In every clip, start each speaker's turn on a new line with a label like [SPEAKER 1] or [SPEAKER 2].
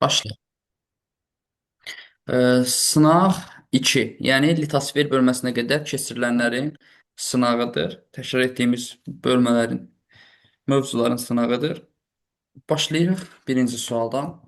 [SPEAKER 1] Başla. Sınaq 2, yəni litosfer bölməsinə qədər keçirilənlərin sınağıdır. Təkrar etdiyimiz bölmələrin, mövzuların sınağıdır. Başlayırıq birinci sualdan.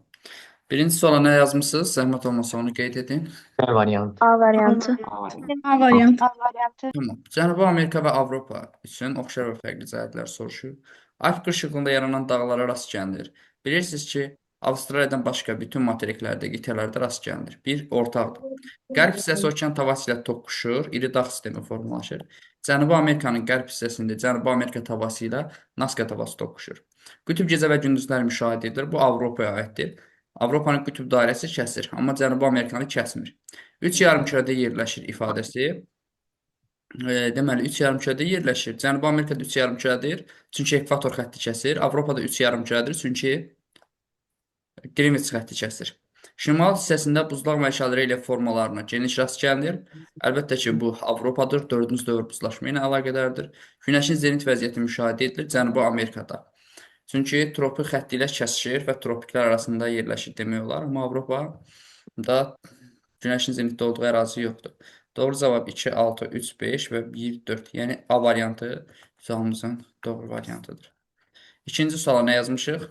[SPEAKER 1] Birinci suala nə yazmısınız? Zəhmət olmasa onu qeyd edin.
[SPEAKER 2] B variantı.
[SPEAKER 3] A
[SPEAKER 4] A
[SPEAKER 3] variantı.
[SPEAKER 4] variantı.
[SPEAKER 2] A variantı.
[SPEAKER 4] A variantı.
[SPEAKER 3] A variantı.
[SPEAKER 1] Tamam. Cənubi Amerika və Avropa üçün oxşar və fərqli cəhətlər soruşur. Alp qırşıqlığında yaranan dağlara rast gəlinir. Bilirsiniz ki, Avstraliyadan başqa bütün materiklərdə, qitələrdə rast gəlinir. Bir ortaqdır. Qərb hissəsi okean tavası ilə toqquşur, iri dağ sistemi formalaşır. Cənubi Amerikanın qərb hissəsində Cənubi Amerika tavası ilə Naska tavası toqquşur. Qütb gecə və gündüzlər müşahidə edilir. Bu Avropaya aiddir. Avropanın qütb dairəsi kəsir, amma Cənubi Amerikanı kəsmir. Üç yarımkürədə yerləşir ifadəsi. Deməli, üç yarımkürədə yerləşir. Cənubi Amerikada üç yarımkürədir, çünki ekvator xətti kəsir. Avropada üç yarımkürədir, çünki Qrinviç xətti kəsir. Şimal hissəsində buzlaq və şəlalə relief formalarına geniş rast gəlinir. Əlbəttə ki, bu Avropadır, 4-cü dövr buzlaşma ilə əlaqədardır. Günəşin zenit vəziyyəti müşahidə edilir Cənubi Amerikada. Çünki tropik xətti ilə kəsişir və tropiklər arasında yerləşir demək olar. Amma Avropada günəşin zenitdə olduğu ərazi yoxdur. Doğru cavab 2, 6, 3, 5 və 1, 4. Yəni A variantı sualımızın doğru variantıdır. İkinci suala nə yazmışıq?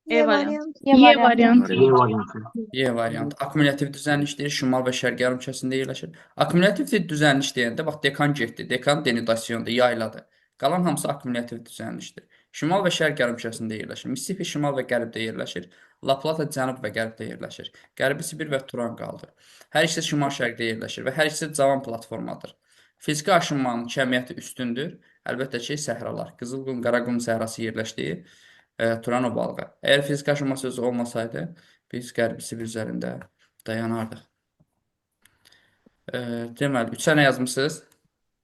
[SPEAKER 4] E variantı.
[SPEAKER 3] Y variantı.
[SPEAKER 2] Y variantı.
[SPEAKER 1] Y variantı. Akkumulyativ düzənlikdir. Şimal və şərq yarımkürəsində yerləşir. Akkumulyativ düzənlik deyəndə bax dekan getdi. Dekan denudasiyondur, yayladır. Qalan hamısı akkumulyativ düzənlikdir. Şimal və şərq yarımkürəsində yerləşir. Missisipi şimal və qərbdə yerləşir. La Plata cənub və qərbdə yerləşir. Qərbi Sibir və Turan qaldı. Hər ikisi şimal-şərqdə yerləşir və hər ikisi cavan platformadır. Fiziki aşınmanın kəmiyyəti üstündür. Əlbəttə ki, səhralar. Qızılqum, Qaraqum səhrası yerləşdiyi Turan obalığı. Əgər fiziki aşınma sözü olmasaydı, biz Qərbi Sibir üzərində dayanardıq. Deməli, 3-ə nə yazmısınız?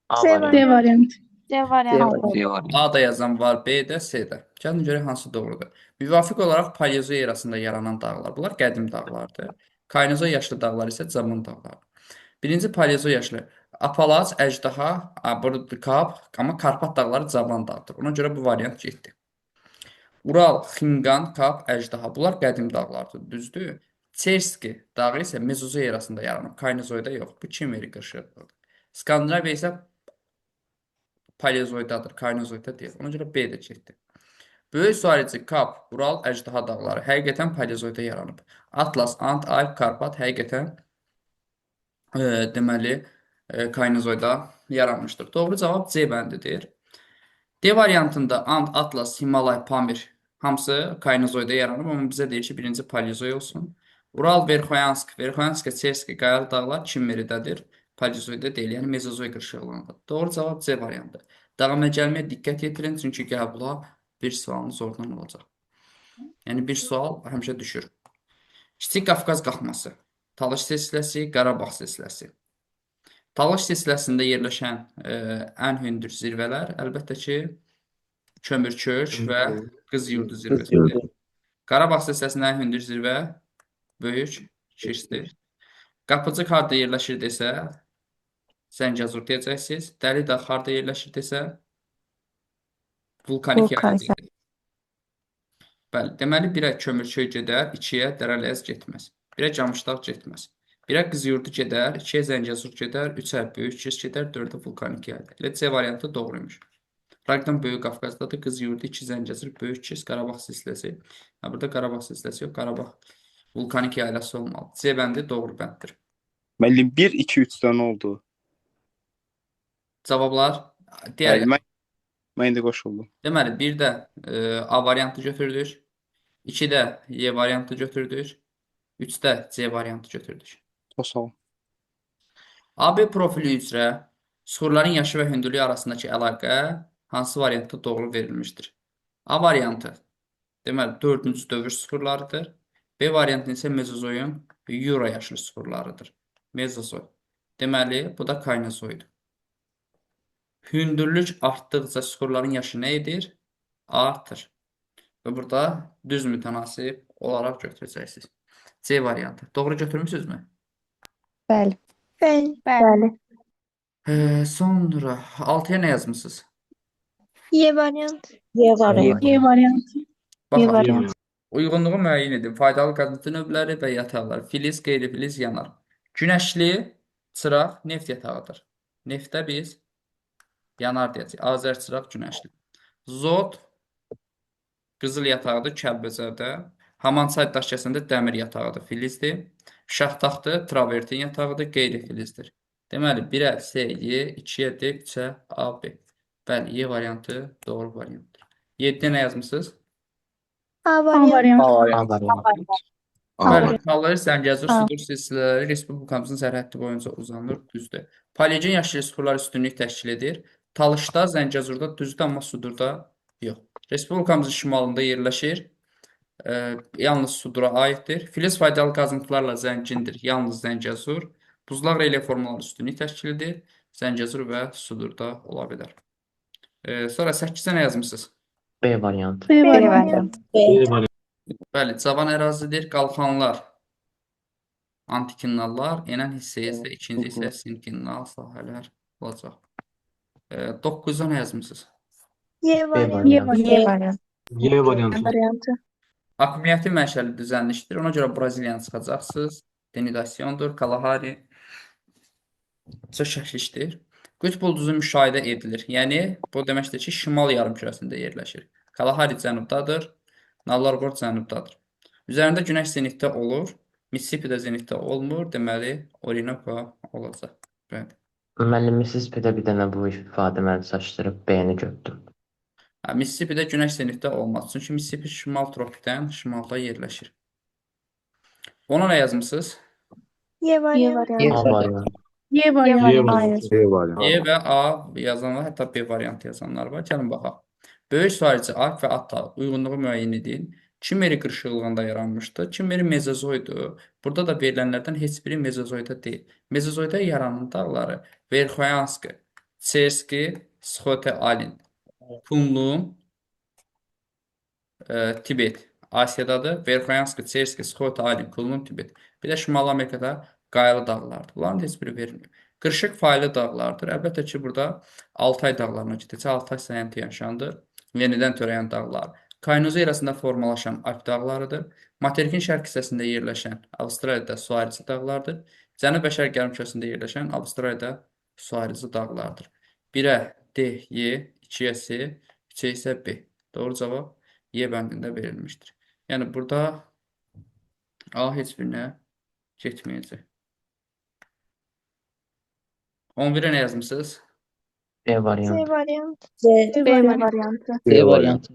[SPEAKER 2] A
[SPEAKER 3] C
[SPEAKER 2] variantı.
[SPEAKER 4] D variantı.
[SPEAKER 3] C variantı.
[SPEAKER 2] C variantı.
[SPEAKER 1] A da yazan var, B də, C də. Gəlin görək hansı doğrudur. Müvafiq olaraq Paleozoy erasında yaranan dağlar. Bunlar qədim dağlardır. Kainozoy yaşlı dağlar isə zaman dağlar. Birinci Paleozoy yaşlı. Apalaç, Əjdaha, Kap, amma Karpat dağları cavan dağdır. Ona görə bu variant getdi. Ural, Xinqan, Kap, Əjdaha. Bunlar qədim dağlardır, düzdür? Çerski dağı isə Mezozoy erasında yaranıb, Kaynozoyda yox. Bu Kimmeri qırşıqlıqdır. Skandinaviya isə Paleozoydadır, Kaynozoyda deyil. Ona görə B də getdi. Böyük su ayrıcı Kap, Ural, Əjdaha dağları həqiqətən Paleozoyda yaranıb. Atlas, Ant, Alp, Karpat həqiqətən deməli Kaynozoyda yaranmışdır. Doğru cavab C bəndidir. D variantında Ant, Atlas, Himalay, Pamir hamısı Kaynozoyda yaranıb, amma bizə deyir ki, birinci Paleozoy olsun. Ural, Verxoyansk, Çerski, Qayalı dağlar Kimmeridədir. Paleozoyda deyil, yəni Mezozoy qırşıqlığında. Doğru cavab C variantı. Davama gəlməyə diqqət yetirin, çünki qəbula bir sualınız oradan olacaq. Yəni bir sual həmişə düşür. Kiçik Qafqaz qalxması, Talış silsiləsi, Qarabağ silsiləsi. Talış silsiləsində yerləşən ən hündür zirvələr əlbəttə ki, Kömürkök və Qız Yurdu zirvəsidir. Qarabağ silsiləsində ən hündür zirvə Böyük Kirsdir. Qapıcıq harda yerləşir desə, Zəngəzur deyəcəksiniz. Dəli Dağ harda yerləşir desə, vulkanik yaylıdır. Bəli, deməli 1-ə Kömürkök gedər, 2-yə Dərələyəz getməz. 1-ə Camışdağ getməz. 1-ə Qız Yurdu gedər, 2-yə Zəngəzur gedər, 3-ə Böyük Kirs gedər, 4-ə vulkanik yaylıdır. Elə C variantı doğruymuş. Raqdan Böyük Qafqazdadır, Qız Yurdu, 2 Zəngəzur, Böyük Kirs, Qarabağ silsiləsi. Burada Qarabağ silsiləsi yox, Qarabağ vulkanik yaylası olmalı. C bəndi doğru bənddir.
[SPEAKER 5] Müəllim 1, 2, 3-dən oldu.
[SPEAKER 1] Cavablar
[SPEAKER 5] Bəli,
[SPEAKER 1] digər.
[SPEAKER 5] mən indi qoşuldum.
[SPEAKER 1] Deməli, 1-də A variantı götürdük, 2-də Y variantı götürdük, 3-də C variantı götürdük.
[SPEAKER 5] Çox sağ ol.
[SPEAKER 1] AB profili üzrə süxurların yaşı və hündürlüyü arasındakı əlaqə hansı variantda doğru verilmişdir? A variantı, deməli, 4-cü dövr süxurlarıdır. B variantı isə Mezozoyun Yura yaşlı süxurlarıdır. Mezozoy. Deməli, bu da Kaynozoydur. Hündürlük artdıqca süxurların yaşı nə edir? Artır. Və burada düz mütənasib olaraq götürəcəksiniz. C variantı. Doğru götürmüsünüzmü?
[SPEAKER 3] Bəli.
[SPEAKER 4] Bəli.
[SPEAKER 1] Sonra 6-ya nə yazmısınız?
[SPEAKER 3] Y variantı.
[SPEAKER 4] Y variantı.
[SPEAKER 1] Baxaq.
[SPEAKER 3] Y variantı.
[SPEAKER 1] Uyğunluğu müəyyən edin. Faydalı qazıntı növləri və yataqlar. Filiz, qeyri-filiz yanar. Günəşli çıraq neft yatağıdır. Neftə biz yanar deyəcəyik. Azər çıraq günəşli. Zod qızıl yatağıdır Kəlbəcərdə. Hamançay Daşkəsində dəmir yatağıdır, filizdir. Şaxtaxtı travertin yatağıdır, qeyri-filizdir. Deməli, 1-ə C, Y, 2-yə D, 3-ə A, B. Bəli, Y variantı doğru variantdır. 7-də nə yazmısınız?
[SPEAKER 4] A
[SPEAKER 3] A
[SPEAKER 4] variantı.
[SPEAKER 3] variantı.
[SPEAKER 5] A
[SPEAKER 2] A
[SPEAKER 5] variantı.
[SPEAKER 2] variantı.
[SPEAKER 1] Bəli, Tallar Zəngəzur
[SPEAKER 3] A.
[SPEAKER 1] sudur silsilələri respublikamızın sərhəddi boyunca uzanır, düzdür. Paleogen yaşayıcı sular üstünlük təşkil edir. Talışda, Zəngəzurda düzdür, amma sudurda yox. Respublikamızın şimalında yerləşir. Yalnız sudura aiddir. Filiz faydalı qazıntılarla zəngindir. Yalnız Zəngəzur. Buzlaq relief formaları üstünlük təşkil edir. Zəngəzur və sudurda ola bilər. Sonra 8-də nə yazmısınız?
[SPEAKER 2] B variantı.
[SPEAKER 3] B
[SPEAKER 4] B
[SPEAKER 3] variantı.
[SPEAKER 4] variantı.
[SPEAKER 1] Bəli, cavan ərazidir. Qalxanlar, antikinnallar, enən hissəyə isə ikinci hissə sinkinnal sahələr olacaq. 9-da nə yazmısınız?
[SPEAKER 4] Y
[SPEAKER 2] B
[SPEAKER 4] variantı.
[SPEAKER 3] Y
[SPEAKER 2] variantı.
[SPEAKER 3] variantı.
[SPEAKER 2] Y variantı.
[SPEAKER 4] Variantı.
[SPEAKER 1] Akkumulyativ mənşəli düzənlikdir. Ona görə Braziliyanı çıxacaqsınız. Denidasyondur. Kalahari çökəklikdir. Qütb ulduzu müşahidə edilir. Yəni, bu deməkdir ki, şimal yarımkürəsində yerləşir. Kalahari cənubdadır. Nallarqor cənubdadır. Üzərində günəş zenitdə olur. Mississippi-də zenitdə olmur. Deməli, Orinoco olacaq. Bəli.
[SPEAKER 2] Müəllim, Mississippi-də bir dənə bu ifadə məni çaşdırıb B-ni götürdüm.
[SPEAKER 1] Mississippi-də günəş zenitdə olmaz. Çünki Mississippi şimal tropikdən şimalda yerləşir. Ona nə yazmısınız?
[SPEAKER 4] Y variantı.
[SPEAKER 2] A variantı.
[SPEAKER 3] Y variantı.
[SPEAKER 5] B variantı.
[SPEAKER 1] E və A yazanlar, hətta B variantı yazanlar var. Gəlin baxaq. Böyük sualçı Alp və Ata uyğunluğu müəyyən edin. Kimeri qırışıqlığında yaranmışdı. Kimeri mezozoydu. Burada da verilənlərdən heç biri mezozoyda deyil. Mezozoyda yaranan dağları Verxoyanski, Çerski, Sxote-Alin, Kunlun, Tibet Asiyadadır. Verxoyanski, Çerski, Sxote-Alin, Kunlun, Tibet. Bir də Şimali Amerikada Qayılı dağlardır. Bunların heç biri verilmir. Qırışıq faylı dağlardır. Əlbəttə ki, burada Altay dağlarına gedəcək. Altay səyahəti yaşandır. Yenidən törəyən dağlar. Kaynozu erasında formalaşan Alp dağlarıdır. Materikin şərq hissəsində yerləşən Avstraliyada su ayrıcı dağlardır. Cənub-Şərq yarımkürəsində yerləşən Avstraliyada su ayrıcı dağlardır. 1-ə D, Y, 2-yə C, 3-ə isə B. Doğru cavab Y bəndində verilmişdir. Yəni, burada A heç birinə getməyəcək. 11-ə nə yazmısınız?
[SPEAKER 2] B
[SPEAKER 4] C
[SPEAKER 2] variantı.
[SPEAKER 4] variantı.
[SPEAKER 3] B
[SPEAKER 4] variantı.
[SPEAKER 5] B variantı.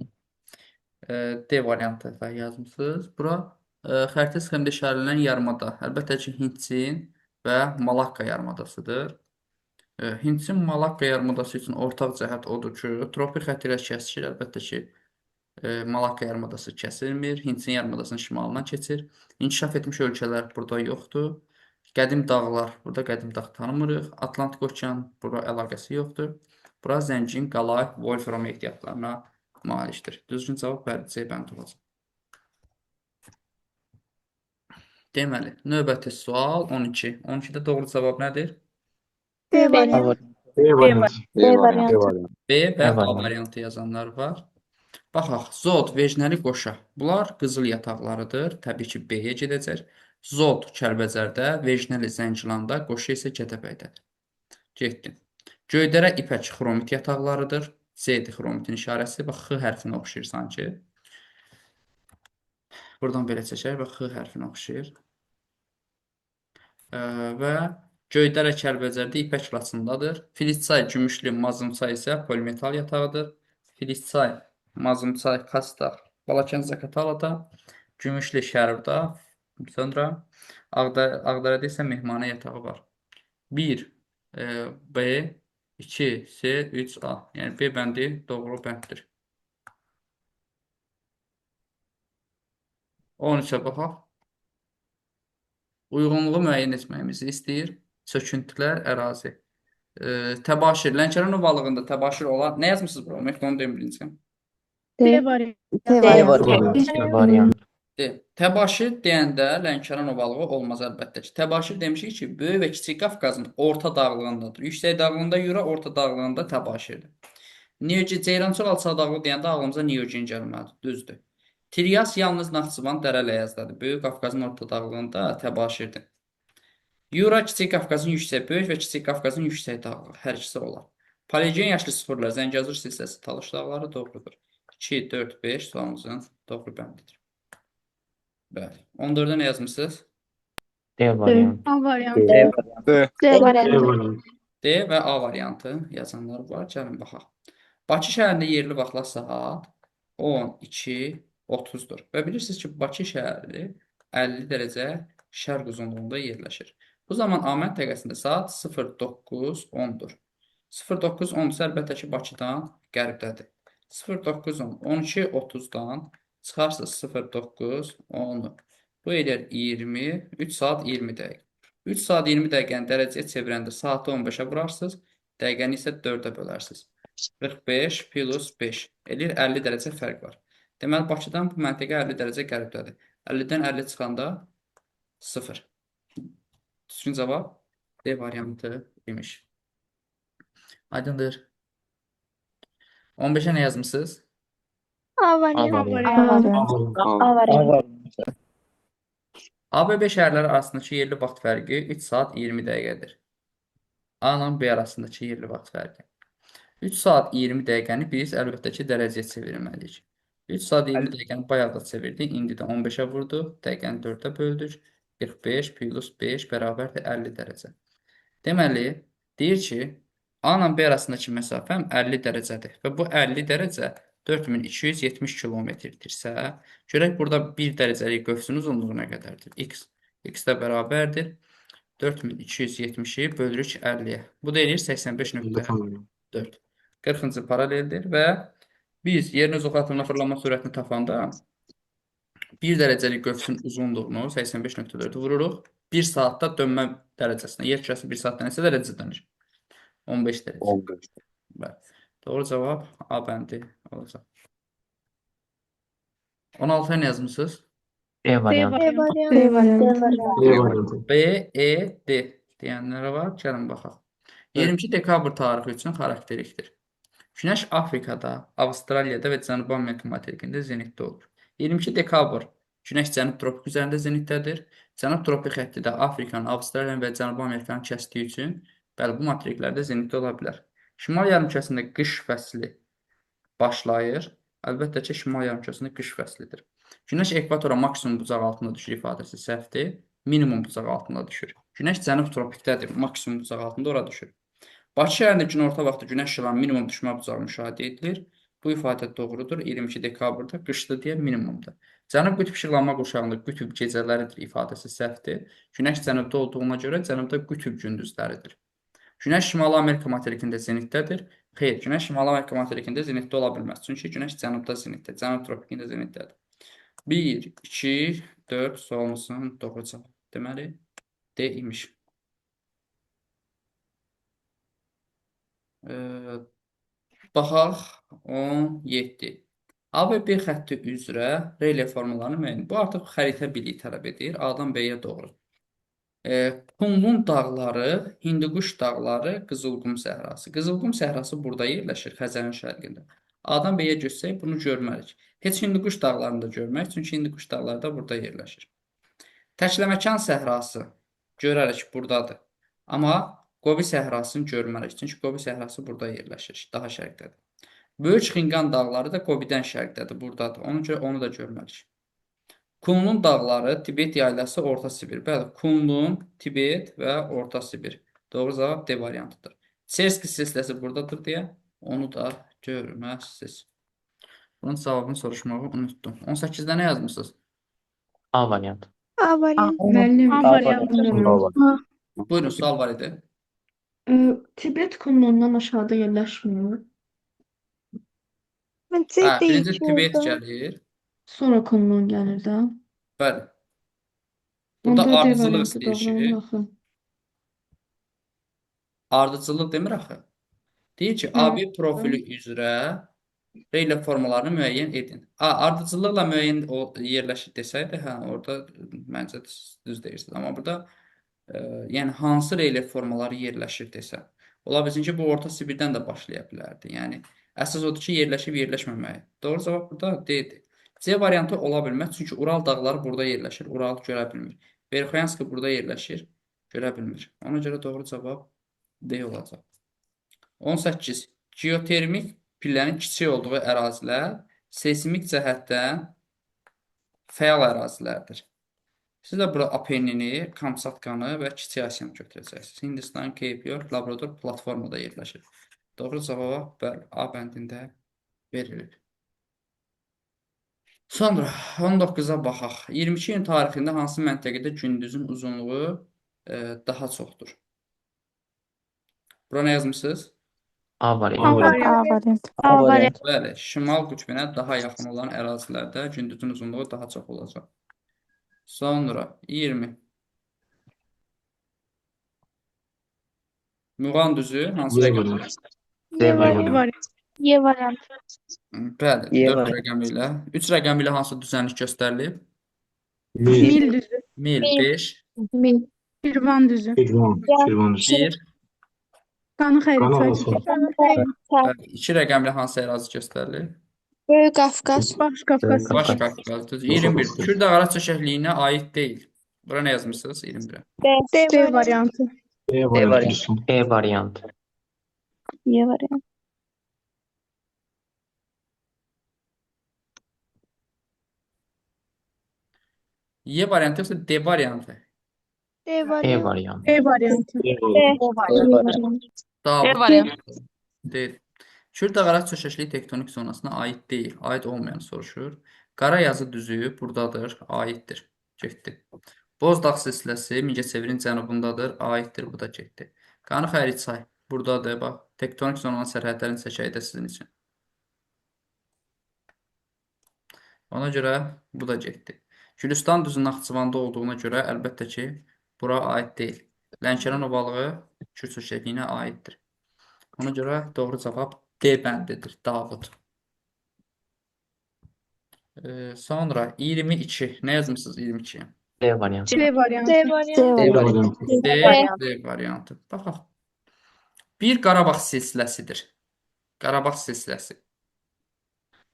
[SPEAKER 1] D variantı da yazmısınız. Bura xəritə sxemdə işarələnən yarımada. Əlbəttə ki, Hindçin və Malakka yarımadasıdır. Hindçin Malakka yarımadası üçün ortaq cəhət odur ki, tropik xətt ilə kəsişir. Əlbəttə ki, Malakka yarımadası kəsilmir. Hindçin yarımadasının şimalından keçir. İnkişaf etmiş ölkələr burada yoxdur. Qədim dağlar, burada qədim dağ tanımırıq. Atlantik okean, bura əlaqəsi yoxdur. Bura zəngin, qalay, wolfram ehtiyatlarına malikdir. Düzgün cavab bəli, C bəndi olacaq. Deməli, növbəti sual 12. 12-də doğru cavab nədir?
[SPEAKER 4] B
[SPEAKER 2] A
[SPEAKER 4] variantı.
[SPEAKER 2] variantı.
[SPEAKER 5] B variantı.
[SPEAKER 4] B variantı.
[SPEAKER 1] B və
[SPEAKER 2] B
[SPEAKER 1] A
[SPEAKER 2] variantı.
[SPEAKER 1] variantı yazanlar var. Baxaq, Zod, Vecnəli qoşa. Bunlar qızıl yataqlarıdır. Təbii ki, B-yə gedəcək. Zod Kəlbəcərdə, Vecnəli Zəngilanda, qoşa isə Gədəbəydədir. Getdim. Göydərə ipək xromit yataqlarıdır. C-dir xromitin işarəsi. Bax, X hərfinə oxşayır sanki. Buradan belə çəkək. Bax, X hərfinə oxşayır. Və Göydərə Kəlbəcərdə ipək laçındadır. Filizçay, Gümüşlü, Mazımçay isə polimetal yatağıdır. Filizçay, Mazımçay, Kastar, Balakən Zaqatalada, Gümüşlü Şərurda, sonra Ağdərədə isə Mehmanə yatağı var. 1, B, 2, C, 3, A. Yəni B bəndi doğru bənddir. 13-ə baxaq. Uyğunluğu müəyyən etməyimizi istəyir. Söküntülər, ərazi. Təbaşir, Lənkəran ovalığında təbaşir olan, nə yazmısınız bura? Məktonu deyin birincisi.
[SPEAKER 3] D variantı.
[SPEAKER 4] D
[SPEAKER 2] B variantı.
[SPEAKER 1] Təbaşir deyəndə Lənkəran ovalığı olmaz əlbəttə ki. Təbaşir demişik ki, Böyük və Kiçik Qafqazın orta dağlığındadır. Yüksək dağlığında Yura, orta dağlığında Təbaşirdir. Neogen, Ceyrançol alçaq dağlı deyəndə ağlımıza Neogen gəlməlidir. Düzdür. Tiryas yalnız Naxçıvan Dərələyazdadır. Böyük Qafqazın orta dağlığında təbaşirdir. Yura Kiçik Qafqazın yüksək, Böyük və Kiçik Qafqazın yüksək dağlığı. Hər ikisi olar. Paleogen yaşlı sıfırlar, Zəngəzur silsiləsi, Talış dağları doğrudur. 2, 4, 5 sualımızın doğru bəndidir. Bəli. 14-də nə yazmısınız?
[SPEAKER 2] D variantı.
[SPEAKER 3] A variantı.
[SPEAKER 4] D
[SPEAKER 5] D
[SPEAKER 4] variantı.
[SPEAKER 5] variantı.
[SPEAKER 1] D və A variantı yazanlar var. Gəlin baxaq. Bakı şəhərində yerli vaxtla saat 12:30-dur. Və bilirsiniz ki, Bakı şəhəri 50 dərəcə şərq uzunluğunda yerləşir. Bu zaman A məntəqəsində saat 09:10-dur. 09:10 əlbəttə ki, Bakıdan qərbdədir. 09:10, 12:30-dan çıxarsınız 09:10-u. Bu edir 20, 3 saat 20 dəqiqə. 3 saat 20 dəqiqəni dərəcəyə çevirəndə saatı 15-ə vurarsınız, dəqiqəni isə 4-ə bölərsiniz. 45 plus 5 eləyir 50 dərəcə fərq var. Deməli, Bakıdan bu məntəqə 50 dərəcə qərbdədir. 50-dən 50 çıxanda 0. Düzgün cavab D variantı imiş. Aydındır. 15-ə nə yazmısınız?
[SPEAKER 4] A
[SPEAKER 2] A
[SPEAKER 4] variantı.
[SPEAKER 2] variantı.
[SPEAKER 4] A variantı.
[SPEAKER 1] ABB şəhərləri arasındakı yerli vaxt fərqi 3 saat 20 dəqiqədir. A ilə B arasındakı yerli vaxt fərqi. 3 saat 20 dəqiqəni biz əlbəttə ki, dərəcəyə çevirməliyik. 3 saat 20 dəqiqəni bayaq da çevirdik. İndi də 15-ə vurduq. Dəqiqəni 4-ə böldük. 45 plus 5 bərabərdir 50 dərəcə. Deməli, deyir ki, A ilə B arasındakı məsafəm 50 dərəcədir. Və bu 50 dərəcə 4270 kilometrdirsə, görək burada 1 dərəcəlik qövsün uzunluğu nə qədərdir? X. X də bərabərdir 4270-i bölürük 50-yə. Bu da eləyir 85.4. 40-cı paraleldir və biz yerin öz oxu atımına fırlanma sürətini tapanda 1 dərəcəlik qövsün uzunluğunu 85.4-ü vururuq. 1 saatda dönmə dərəcəsinə. Yer kürəsi 1 saatda neçə dərəcə dönür? 15 dərəcə.
[SPEAKER 5] 15.
[SPEAKER 1] Bəli. Doğru cavab A bəndi olacaq. 16-ya nə yazmısınız?
[SPEAKER 2] D variantı.
[SPEAKER 4] D variantı.
[SPEAKER 3] D variantı.
[SPEAKER 5] D variantı.
[SPEAKER 1] B, E, D deyənlərə var. Gəlin baxaq. 22 dekabr tarixi üçün xarakterikdir. Günəş Afrikada, Avstraliyada və Cənubi Amerika materikində zenitdə olur. 22 dekabr Günəş Cənub tropik üzərində zenitdədir. Cənub tropik xətti də Afrikanın, Avstraliyanın və Cənubi Amerikanın kəsdiyi üçün bəli, bu materiklərdə zenitdə ola bilər. Şimal yarımkürəsində qış fəsli başlayır. Əlbəttə ki, şimal yarımkürəsində qış fəslidir. Günəş ekvatora maksimum bucaq altında düşür ifadəsi səhvdir. Minimum bucaq altında düşür. Günəş cənub tropikdədir. Maksimum bucaq altında ora düşür. Bakı şəhərində günorta vaxtı günəş işığının minimum düşmə bucağı müşahidə edilir. Bu ifadə doğrudur. 22 dekabrda qışlı deyə minimumdur. Cənub qütb işıqlanma qurşağında qütb gecələridir ifadəsi səhvdir. Günəş cənubda olduğuna görə cənubda qütb gündüzləridir. Günəş Şimali Amerika materikində zenitdədir. Xeyr, Günəş Şimali Amerika materikində zenitdə ola bilməz. Çünki Günəş cənubda zenitdə, cənub tropikində zenitdədir. 1, 2, 4 sualımızın doğru cavabı. Deməli, D imiş. Baxaq 17. A və B xətti üzrə relyef formalarını müəyyən. Bu artıq xəritə biliyi tələb edir. A-dan B-yə doğru. Kunlun dağları, Hindukuş dağları, Qızılqum səhrası. Qızılqum səhrası burada yerləşir, Xəzərin şərqində. A-dan B-yə götsək bunu görməliyik. Heç Hindukuş dağlarını da görmək, çünki Hindukuş dağları da burada yerləşir. Təkləməkan səhrası görərik buradadır. Amma Qobi səhrasını görməliyik, çünki Qobi səhrası burada yerləşir, daha şərqdədir. Böyük Xinqan dağları da Qobidən şərqdədir, buradadır. Ona görə onu da görməliyik. Kunlun dağları, Tibet yaylası, Orta Sibir. Bəli, Kunlun, Tibet və Orta Sibir. Doğru cavab D variantıdır. Çerski silsiləsi buradadır deyə onu da görməzsiniz. Bunun cavabını soruşmağı unutdum. 18-də nə yazmısınız?
[SPEAKER 2] A variantı.
[SPEAKER 4] A variantı.
[SPEAKER 3] Müəllim. A variantı.
[SPEAKER 5] A variantı.
[SPEAKER 1] Buyurun, sual var idi.
[SPEAKER 3] Tibet Kunlundan aşağıda yerləşmir.
[SPEAKER 4] Mən C
[SPEAKER 1] Hə,
[SPEAKER 4] deyil
[SPEAKER 1] birinci
[SPEAKER 4] ki
[SPEAKER 1] Tibet
[SPEAKER 4] orada.
[SPEAKER 1] gəlir.
[SPEAKER 3] Sonra Kunlun gəlir də.
[SPEAKER 1] Bəli. Burada
[SPEAKER 3] Onda D
[SPEAKER 1] ardıcıllıq
[SPEAKER 3] variantı
[SPEAKER 1] istəyir
[SPEAKER 3] doğru
[SPEAKER 1] ki,
[SPEAKER 3] baxın.
[SPEAKER 1] ardıcıllıq demir axı. Deyir ki, AB profili üzrə relyef formalarını müəyyən edin. Ardıcıllıqla müəyyən yerləşir desəydi, hə, orada məncə düz deyirsiniz. Amma burada yəni hansı relyef formaları yerləşir desə, ola bilsin ki, bu Orta Sibirdən də başlaya bilərdi. Yəni əsas odur ki, yerləşib yerləşməməyi. Doğru cavab burada D-dir. C variantı ola bilməz, çünki Ural dağları burada yerləşir. Uralı görə bilmir. Verxoyanski burada yerləşir. Görə bilmir. Ona görə doğru cavab D olacaq. 18. Geotermik pillənin kiçik olduğu ərazilər seysmik cəhətdən fəal ərazilərdir. Siz də bura Apennini, Kamçatkanı və Kiçik Asiyanı götürəcəksiniz. Hindistan, Cape York, Labrador platformada yerləşir. Doğru cavab bəli, A bəndində verilir. Sonra 19-a baxaq. 22 iyun tarixində hansı məntəqədə gündüzün uzunluğu daha çoxdur? Bura nə yazmısınız?
[SPEAKER 2] A
[SPEAKER 4] A
[SPEAKER 2] variantı.
[SPEAKER 4] variantı.
[SPEAKER 3] A variantı.
[SPEAKER 1] Bəli, şimal qütbünə daha yaxın olan ərazilərdə gündüzün uzunluğu daha çox olacaq. Sonra 20. Muğan düzü hansı
[SPEAKER 5] C
[SPEAKER 1] rəqəm?
[SPEAKER 5] variantı.
[SPEAKER 2] D variantı.
[SPEAKER 3] Y variantı.
[SPEAKER 1] Bəli,
[SPEAKER 4] Y
[SPEAKER 1] 4
[SPEAKER 4] variantı.
[SPEAKER 1] rəqəmi ilə. 3 rəqəmi ilə hansı düzənlik göstərilib?
[SPEAKER 5] Mil.
[SPEAKER 3] Mil düzü.
[SPEAKER 1] Mil, 5,
[SPEAKER 3] Mil. Şirvan düzü.
[SPEAKER 5] Şirvan.
[SPEAKER 1] 1,
[SPEAKER 3] Qanı xeyri
[SPEAKER 5] Qanı
[SPEAKER 3] çay
[SPEAKER 5] arası.
[SPEAKER 3] çəkir.
[SPEAKER 1] 2 rəqəmli hansı ərazi göstərilib?
[SPEAKER 6] Böyük Qafqaz.
[SPEAKER 3] Baş Qafqaz.
[SPEAKER 2] Qafqaz.
[SPEAKER 1] Baş Qafqaz düzü. 21. Kür dağlara çökəkliyinə aid deyil. Bura nə yazmısınız? 21.
[SPEAKER 3] D variantı.
[SPEAKER 5] D
[SPEAKER 4] variantı.
[SPEAKER 5] variantı.
[SPEAKER 2] E variantı.
[SPEAKER 6] Y variantı.
[SPEAKER 1] Y variantı yoxsa D variantı?
[SPEAKER 2] E variantı.
[SPEAKER 3] E variantı.
[SPEAKER 1] Davud
[SPEAKER 6] variantı.
[SPEAKER 1] deyil. Kür dağlara çökəkliyi tektonik zonasına aid deyil. Aid olmayan soruşur. Qara yazı düzüyü buradadır. Aiddir. Getdi. Bozdağ silsiləsi Mingəçevirin cənubundadır. Aiddir. Bu da getdi. Qanı xəri çay buradadır. Bax, tektonik zonanın sərhədlərini çəkək də sizin üçün. Ona görə bu da getdi. Gülüstan düzü Naxçıvanda olduğuna görə əlbəttə ki, bura aid deyil. Lənkəran ovalığı Kür çökəkliyinə aiddir. Ona görə doğru cavab D bəndidir. Davud. Sonra 22. Nə yazmısınız 22-yə?
[SPEAKER 2] D variantı.
[SPEAKER 3] D variantı.
[SPEAKER 4] D
[SPEAKER 1] D,
[SPEAKER 4] variantı.
[SPEAKER 1] D variantı. Baxaq. Bir Qarabağ silsiləsidir. Qarabağ silsiləsi.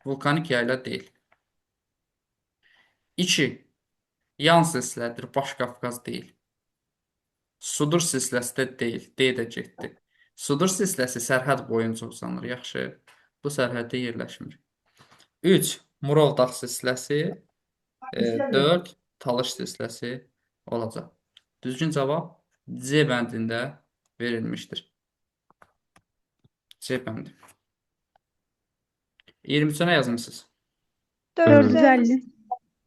[SPEAKER 1] Vulkanik yayla deyil. 2. Yan silsilədir. Baş Qafqaz deyil. Sudur silsiləsi də deyil. D də getdi. Sudur silsiləsi sərhəd boyunca uzanır. Yaxşı. Bu sərhəddə yerləşmir. 3. Murov dağ silsiləsi. 4. Talış silsiləsi olacaq. Düzgün cavab C bəndində verilmişdir. C bəndi. 23-ə nə yazmısınız?
[SPEAKER 3] 450.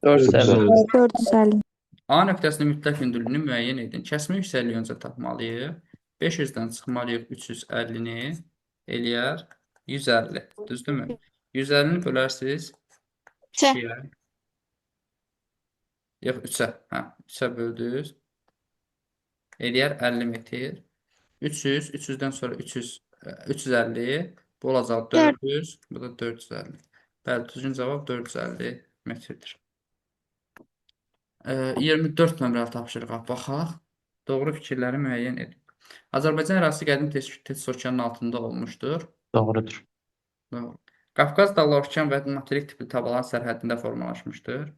[SPEAKER 4] 450.
[SPEAKER 1] A nöqtəsinin mütləq hündürlüyünü müəyyən edin. Kəsmə yüksəkliyi öncə tapmalıyıq. 500-dən çıxmalıyıq 350-ni. Eləyər 150. Düzdürmü? 150-ni bölərsiniz 2-yə. Yox, 3-ə. Hə, 3-ə böldünüz. Eləyər 50 metr. 300, 300-dən sonra 350. Bu olacaq 400. Bu da 450. Bəli, düzgün cavab 450 metrdir. 24 nömrəli tapşırığa baxaq. Doğru fikirləri müəyyən edin. Azərbaycan ərazisi qədim Tez okeanın altında olmuşdur.
[SPEAKER 2] Doğrudur.
[SPEAKER 1] Doğru. Qafqaz dağlar okean və materik tipli tavaların sərhəddində formalaşmışdır.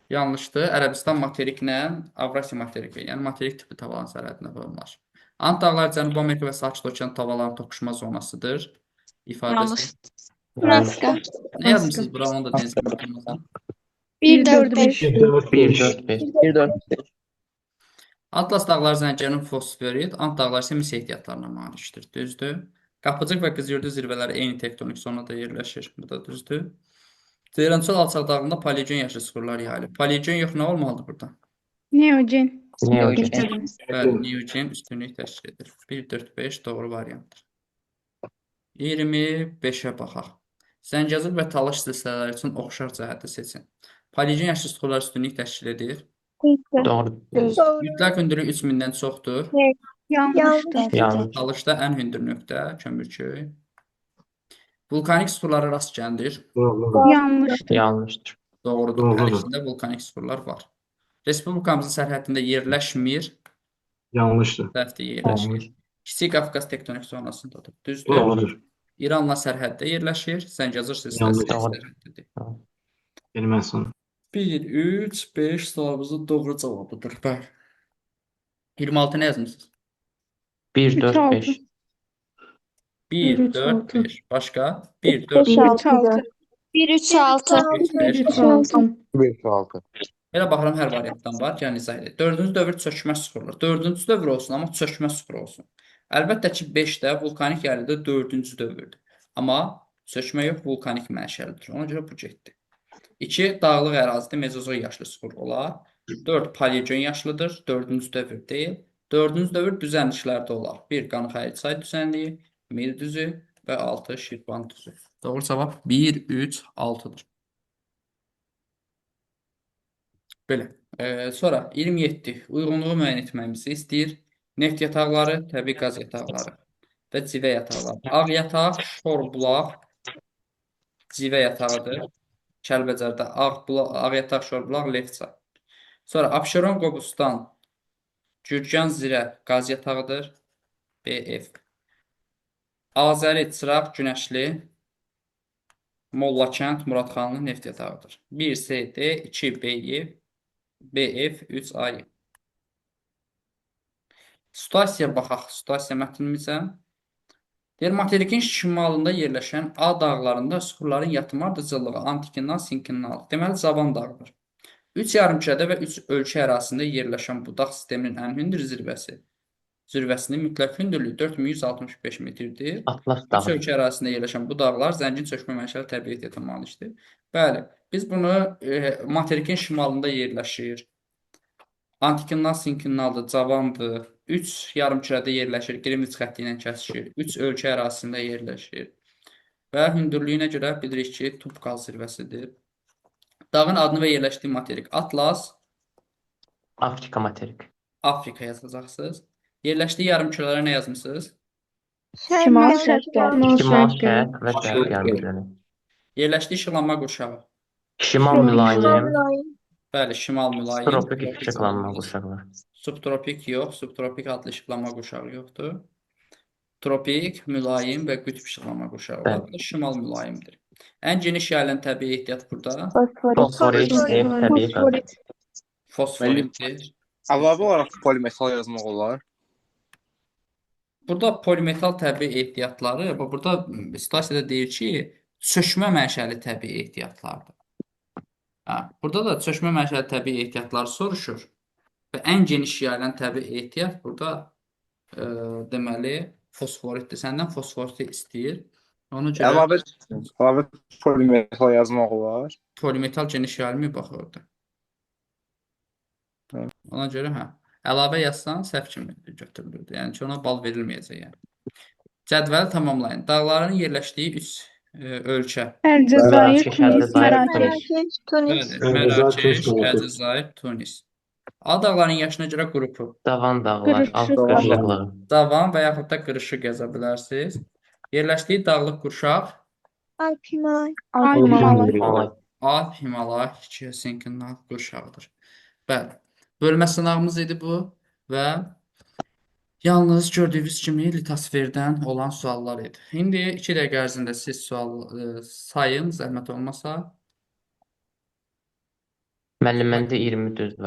[SPEAKER 1] Yanlışdır. Ərəbistan materiklə Avrasiya materiki, yəni materik tipli tavaların sərhəddində formalaşır. Ant dağları Cənubi Amerika və Sakit okean tavalarının toqquşma zonasıdır. İfadəsi.
[SPEAKER 6] Naska.
[SPEAKER 1] Nə yazmısınız bura? Onu da denizin unutulmasın.
[SPEAKER 6] 145.
[SPEAKER 2] 145.
[SPEAKER 4] 145.
[SPEAKER 1] Atlas dağları zəngərinin fosforit, Ant dağları isə mis ehtiyatlarına malikdir. Düzdür. Qapıcıq və Qızılyurdu zirvələri eyni tektonik zonada yerləşir. Bu da düzdür. Ceyrançal alçaq dağında poligon yaşıl süxurlar yayılır. Poligon yox, nə olmalıdır burada?
[SPEAKER 3] Neogen.
[SPEAKER 2] Neogen.
[SPEAKER 1] Bəli, Neogen üstünlük təşkil edir. 145 doğru variantdır. 25-ə baxaq. Zəngəzur və Talış silsilələri üçün oxşar cəhəti seçin. Poligon yaşıl süxurlar üstünlük təşkil edir.
[SPEAKER 2] Doğrudur.
[SPEAKER 1] Mütləq hündürlük 3000-dən çoxdur.
[SPEAKER 3] Yanlışdır.
[SPEAKER 2] Yanlış.
[SPEAKER 1] Talışda ən hündür nöqtə kömürköy. Vulkanik süxurlara rast gəlinir.
[SPEAKER 3] Yanlışdır.
[SPEAKER 2] Yanlışdır.
[SPEAKER 1] Doğrudur. Hər
[SPEAKER 5] Doğrudur.
[SPEAKER 1] ikisində vulkanik süxurlar var. Respublikamızın sərhəddində yerləşmir,
[SPEAKER 5] Yanlışdır.
[SPEAKER 1] səhvdir yerləşir.
[SPEAKER 2] Yanlış.
[SPEAKER 1] Kiçik Qafqaz tektonik zonasındadır. Düzdür.
[SPEAKER 5] Doğrudur.
[SPEAKER 1] İranla sərhəddə yerləşir, Zəngəzur silsiləsi
[SPEAKER 5] Yanlış.
[SPEAKER 1] sərhəddidir.
[SPEAKER 2] Doğru.
[SPEAKER 5] Ermənistan.
[SPEAKER 1] 1, 3, 5 sualımızın doğru cavabıdır. Bəli. 26 nə yazmısınız?
[SPEAKER 2] 1,
[SPEAKER 3] 3,
[SPEAKER 2] 4,
[SPEAKER 3] 6.
[SPEAKER 2] 5.
[SPEAKER 1] 1,
[SPEAKER 3] 3,
[SPEAKER 1] 4,
[SPEAKER 3] 6.
[SPEAKER 1] 5. Başqa? 1,
[SPEAKER 6] 5,
[SPEAKER 1] 4,
[SPEAKER 3] 1, 3, 6.
[SPEAKER 6] 1, 3, 6.
[SPEAKER 1] 3,
[SPEAKER 3] 1,
[SPEAKER 1] 5,
[SPEAKER 3] 3,
[SPEAKER 1] 6.
[SPEAKER 3] 6.
[SPEAKER 4] 5-6.
[SPEAKER 1] Elə baxıram hər variantdan var. Gəlin izah edək. Dördüncü dövr çökmə sıxırılır. Dördüncü dövr olsun, amma çökmə sıxır olsun. Əlbəttə ki, 5 də vulkanik yerdə dördüncü dövrdür. Amma çökmə yox, vulkanik mənşəlidir. Ona görə bu getdi. 2, dağlıq ərazidə mezozoy yaşlı sıxır olar. 4, paleogen yaşlıdır. Dördüncü dövr deyil. Dördüncü dövr düzənliklərdə olar. 1, Qanxayır-Çay düzənliyi, Mir düzü və 6, Şirvan düzü. Doğru cavab 1, 3, 6-dır. Belə. Sonra 27. Uyğunluğu müəyyən etməmizi istəyir. Neft yataqları, təbii qaz yataqları və civə yataqları. Ağ yataq, şor bulaq, civə yatağıdır. Kəlbəcərdə ağ yataq, şor bulaq, Lefça. Sonra Abşeron, Qobustan, Gürcən, Zirə qaz yatağıdır. BF. Azəri, Çıraq, Günəşli, Mollakənd, Muradxanlı neft yatağıdır. 1 SD, 2 BY, BF, 3 AY. Situasiyaya baxaq, situasiya mətnimizə. Deyir, materikin şimalında yerləşən A dağlarında süxurların yatım ardıcıllığı antikinal, sinkinal. Deməli, Cavan dağıdır. 3 yarımkürədə və 3 ölkə ərazisində yerləşən bu dağ sisteminin ən hündür zirvəsinin mütləq hündürlüyü 4165 metrdir.
[SPEAKER 2] Atlas
[SPEAKER 1] 3
[SPEAKER 2] dağı.
[SPEAKER 1] ölkə ərazisində yerləşən bu dağlar zəngin çökmə mənşəli təbiət yetirməlidir. Bəli, biz bunu materikin şimalında yerləşir. Antikinal, sinkinaldır, cavandır. 3 yarımkürədə yerləşir, Qrimviç xətti ilə kəsişir. 3 ölkə ərazisində yerləşir. Və hündürlüyünə görə bilirik ki, Tupkal zirvəsidir. Dağın adını və yerləşdiyi materik Atlas,
[SPEAKER 2] Afrika materik.
[SPEAKER 1] Afrika yazacaqsınız. Yerləşdiyi yarımkürələrə nə yazmısınız?
[SPEAKER 3] Şimal, şərq,
[SPEAKER 2] Şimal,
[SPEAKER 3] şərq,
[SPEAKER 2] şərq və qərb
[SPEAKER 5] Şərq.
[SPEAKER 2] yarımkürələri.
[SPEAKER 1] Yerləşdiyi işıqlanma qurşağı.
[SPEAKER 2] Şimal mülayim,
[SPEAKER 1] Bəli, şimal mülayim.
[SPEAKER 2] tropik işıqlanma qurşaqlar.
[SPEAKER 1] Subtropik yox, subtropik adlı işıqlanma qurşağı yoxdur. Tropik, mülayim və qütb işıqlanma qurşağı var. Bu da şimal mülayimdir. Ən geniş yayılan təbii ehtiyat burada
[SPEAKER 2] Fosforit, neft, təbii qaz.
[SPEAKER 1] fosforitdir.
[SPEAKER 4] Əlavə olaraq polimetal yazmaq olar.
[SPEAKER 1] Burada polimetal təbii ehtiyatları, burada situasiyada deyir ki, çökmə mənşəli təbii ehtiyatlardır. Burada da çökmə mənşəli təbii ehtiyatları soruşur və ən geniş yayılan təbii ehtiyat burada deməli fosforitdir. Səndən fosforiti istəyir. Ona görə
[SPEAKER 4] Əlavə polimetal yazmaq olar.
[SPEAKER 1] polimetal geniş yayılmıyor bax orada.
[SPEAKER 4] Hə.
[SPEAKER 1] Ona görə əlavə yazsan səhv kimi götürülürdü. Yəni ki, ona bal verilməyəcək yəni. Cədvəli tamamlayın. Dağların yerləşdiyi 3 ölkə.
[SPEAKER 3] Əlcəzair, Tunis,
[SPEAKER 2] Mərakeş,
[SPEAKER 3] Mərakeş.
[SPEAKER 1] Bəli, Mərakeş, Əlcəzair, Tunis. A dağların yaşına görə qrupu.
[SPEAKER 2] Davan dağlar,
[SPEAKER 3] Qırışıq.
[SPEAKER 2] alt qırışıqlığı.
[SPEAKER 1] Davan və yaxud da qırışıq yaza bilərsiniz. Yerləşdiyi dağlıq qurşaq
[SPEAKER 6] Alpinay.
[SPEAKER 3] Alpmalay.
[SPEAKER 1] Alp, Himalay, Sinkinal qurşağıdır. Bəli. Bölmə sınağımız idi bu və yalnız gördüyünüz kimi litosferdən olan suallar idi. İndi 2 dəqiqə ərzində siz sual sayın, zəhmət olmasa.
[SPEAKER 2] Müəllim, məndə 20 düz var.